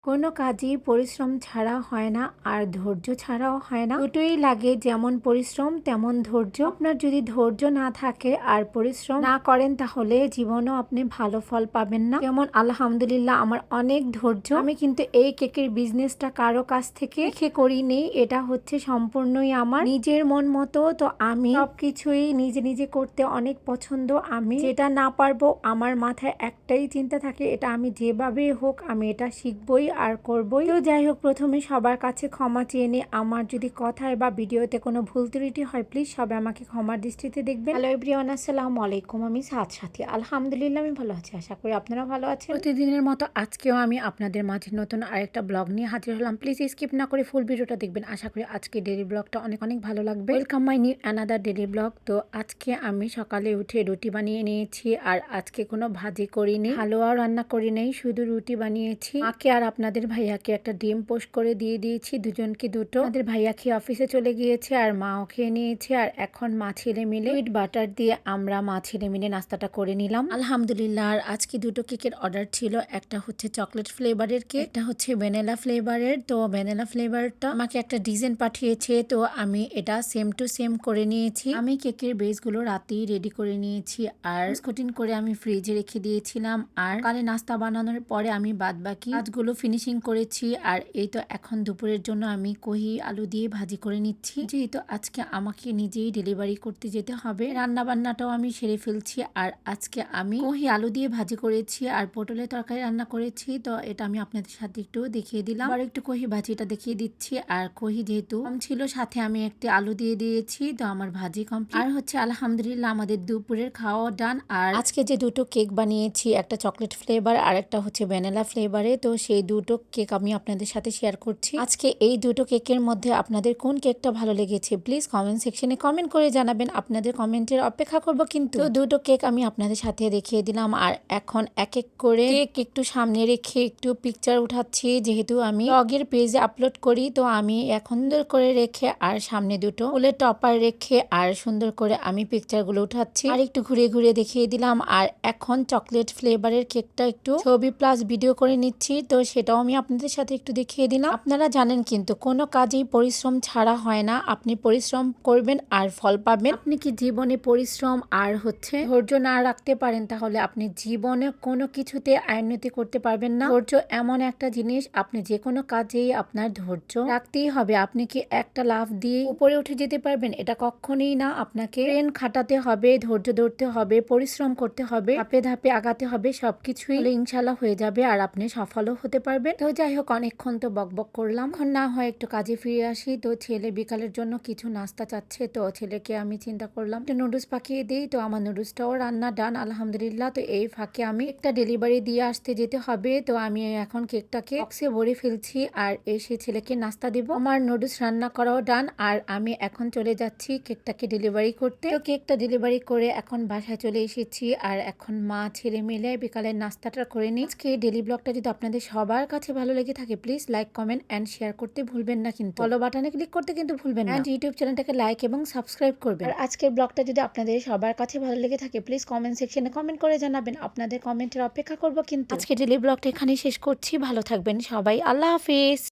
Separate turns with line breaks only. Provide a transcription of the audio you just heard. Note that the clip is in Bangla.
কোনো কাজই পরিশ্রম ছাড়া হয় না আর ধৈর্য ছাড়াও হয় না। দুটোই লাগে, যেমন পরিশ্রম তেমন ধৈর্য। আপনার যদি ধৈর্য না থাকে আর পরিশ্রম না করেন তাহলে জীবনেও আপনি ভালো ফল পাবেন না। যেমন আলহামদুলিল্লাহ আমার অনেক ধৈর্য। আমি কিন্তু এই কেকের বিজনেসটা কারো কাছ থেকে শিখে করিনি, এটা হচ্ছে সম্পূর্ণই আমার নিজের মন মতো। তো আমি সবকিছুই নিজে নিজে করতে অনেক পছন্দ। আমি যেটা না পারবো আমার মাথায় একটাই চিন্তা থাকে, এটা আমি যেভাবেই হোক আমি এটা শিখবই আর করবই। তো যাই হোক, প্রথমে সবার কাছে ক্ষমা চেয়ে নিই। আমার যদি কথায় বা ভিডিওতে কোনো ভুল ত্রুটি হয় প্লিজ সবাই আমাকে ক্ষমার দৃষ্টিতে দেখবেন। হ্যালো এভরিওয়ান, আসসালামু আলাইকুম। আমি সাথী। আলহামদুলিল্লাহ আমি ভালো আছি, আশা করি আপনারা ভালো আছেন। প্রতিদিনের মতো আজকেও আমি আপনাদের মাঝে নতুন আরেকটা ব্লগ নিয়ে হাজির হলাম। প্লিজ স্কিপ না করে ফুল ভিডিওটা দেখবেন, আশা করি আজকে ডেইলি ব্লগটা অনেক অনেক ভালো লাগবে। Welcome my new another daily blog. তো আজকে আমি সকালে উঠে রুটি বানিয়ে নিয়েছি আর আজকে কোনো ভাজি করিনি, হালুয়াও রান্না করি নাই, শুধু রুটি বানিয়েছি। মাকে আর আপনাদের ভাইয়াকে একটা ডিম পোস্ট করে দিয়ে দিয়েছি, দুজনকে দুটো। আমাদের ভাইয়া খেয়ে অফিসে চলে গিয়েছে আর মাও খেয়ে নিয়েছে। আর এখন মা ছেলে মিলে সুইট বাটার দিয়ে আমরা মা ছেলে মিলে নাস্তাটা করে নিলাম আলহামদুলিল্লাহ। আর আজকে দুটো কেকের অর্ডার ছিল, একটা হচ্ছে চকলেট ফ্লেভারের কেক, একটা হচ্ছে ভ্যানিলা ফ্লেভারের। তো ভ্যানিলা ফ্লেভারটা আমাকে একটা ডিজাইন পাঠিয়েছে, তো আমি এটা সেম টু সেম করে নিয়েছি। আমি কেকের বেসগুলো রাতেই রেডি করে নিয়েছি আর স্কটিং করে আমি ফ্রিজে রেখে দিয়েছিলাম। আর কালে নাস্তা বানানোর পরে আমি বাদবাকি কাজগুলো ফিনিশিং করেছি। আর এই তো এখন দুপুরের জন্য আমি কহি আলু দিয়ে ভাজি করে নিচ্ছি, যেহেতু আজকে আমাকে নিজেই ডেলিভারি করতে যেতে হবে। রান্না বান্নাটাও আমি সেরে ফেলছি। আর আজকে আমি কহি আলু দিয়ে ভাজি করেছি আর পটলের তরকারি রান্না করেছি। তো এটা আমি আপনাদের সাথে একটু দেখিয়ে দিলাম, আর একটু কহি ভাজিটা দেখিয়ে দিচ্ছি। আর কহি যেহেতু কম ছিল সাথে আমি একটি আলু দিয়ে দিয়েছি, তো আমার ভাজি কমপ্লিট। আর হচ্ছে আলহামদুলিল্লাহ আমাদের দুপুরের খাওয়া ডান। আর আজকে যে দুটো কেক বানিয়েছি, একটা চকলেট ফ্লেভার আর একটা হচ্ছে ভ্যানিলা ফ্লেভারে, তো সেই দুটো কেক আমি আপনাদের সাথে শেয়ার করছি। আজকে এই দুটো কেকের মধ্যে আপনাদের কোন কেকটা ভালো লেগেছে প্লিজ কমেন্ট সেকশনে কমেন্ট করে জানাবেন, আপনাদের কমেন্টের অপেক্ষা করব। কিন্তু দুটো কেক আমি আপনাদের সাথে দেখিয়ে দিলাম। আর এখন এক এক করে কেক একটু সামনে রেখে একটু পিকচার উঠাচ্ছি, যেহেতু আমি ব্লগের পেজে আপলোড করি। তো আমি এখন সুন্দর করে রেখে আর সামনে দুটো ফুলের টপার রেখে আর সুন্দর করে আমি পিকচারগুলো উঠাচ্ছি আর একটু ঘুরে ঘুরে দেখিয়ে দিলাম। আর এখন চকলেট ফ্লেভারের কেকটা একটু ছবি প্লাস ভিডিও করে নিচ্ছি, তো সেটাও আমি আপনাদের সাথে একটু দেখিয়ে দিলাম। আপনারা জানেন কিন্তু কোনো কাজেই পরিশ্রম ছাড়া হয় না, আপনি পরিশ্রম করবেন আর ফল পাবেন। আপনি কি জীবনে পরিশ্রম আর হচ্ছে ধৈর্য না রাখতে পারেন তাহলে আপনি জীবনে কোনো কিছুতে উন্নতি করতে পারবেন না। ধৈর্য এমন একটা জিনিস, আপনি যে কোনো কাজেই আপনার ধৈর্য রাখতেই হবে। আপনি কি একটা লাফ দিয়ে উপরে উঠে যেতে পারবেন? এটা কখনোই না। আপনাকে ট্রেন খাটাতে হবে, ধৈর্য ধরতে হবে, পরিশ্রম করতে হবে, ধাপে ধাপে আগাতে হবে, সবকিছুই ইনশাল্লাহ হয়ে যাবে আর আপনি সফলও হতে পারবেন। তো যাই হোক, অনেকক্ষণ তো বকবক করলাম, এখন না হয় একটু কাজে ফিরে আসি। তো ছেলে বিকালের জন্য কিছু নাস্তা চাচ্ছে, তো ছেলেকে আমি চিন্তা করলাম একটু নুডলস পাঠিয়ে দিই। তো আমার নুডলসটাও রান্না ডান আলহামদুলিল্লাহ। তো এই ফাঁকে আমি একটা ডেলিভারি দিয়ে আসতে যেতে হবে, তো আমি এখন কেকটাকে বক্সে ভরে ফেলছি আর এসে ছেলেকে নাস্তা দেবো। আমার নুডলস রান্না করাও ডান আর আমি এখন চলে যাচ্ছি কেকটাকে ডেলিভারি করতে। তো কেকটা ডেলিভারি করে এখন বাসায় চলে এসেছি আর এখন মা ছেলে মিলে বিকালের নাস্তাটা করে নিই। আজকে ডেলি ব্লগটা যদি আপনাদের সবার কাছে ভালো লেগে থাকে please like comment and share করতে ভুলবেন না, কিন্তু ফলো বাটনে ক্লিক করতে কিন্তু ভুলবেন না, এন্ড ইউটিউব চ্যানেলটাকে লাইক এবং সাবস্ক্রাইব করবেন। আর আজকের ব্লগটা যদি আপনাদের সবার কাছে ভালো লেগে থাকে প্লিজ কমেন্ট সেকশনে কমেন্ট করে জানাবেন, আপনাদের কমেন্টের অপেক্ষা করব। কিন্তু আজকে ডেলি ব্লগটা এখানেই শেষ করছি, ভালো থাকবেন সবাই, আল্লাহ হাফিজ।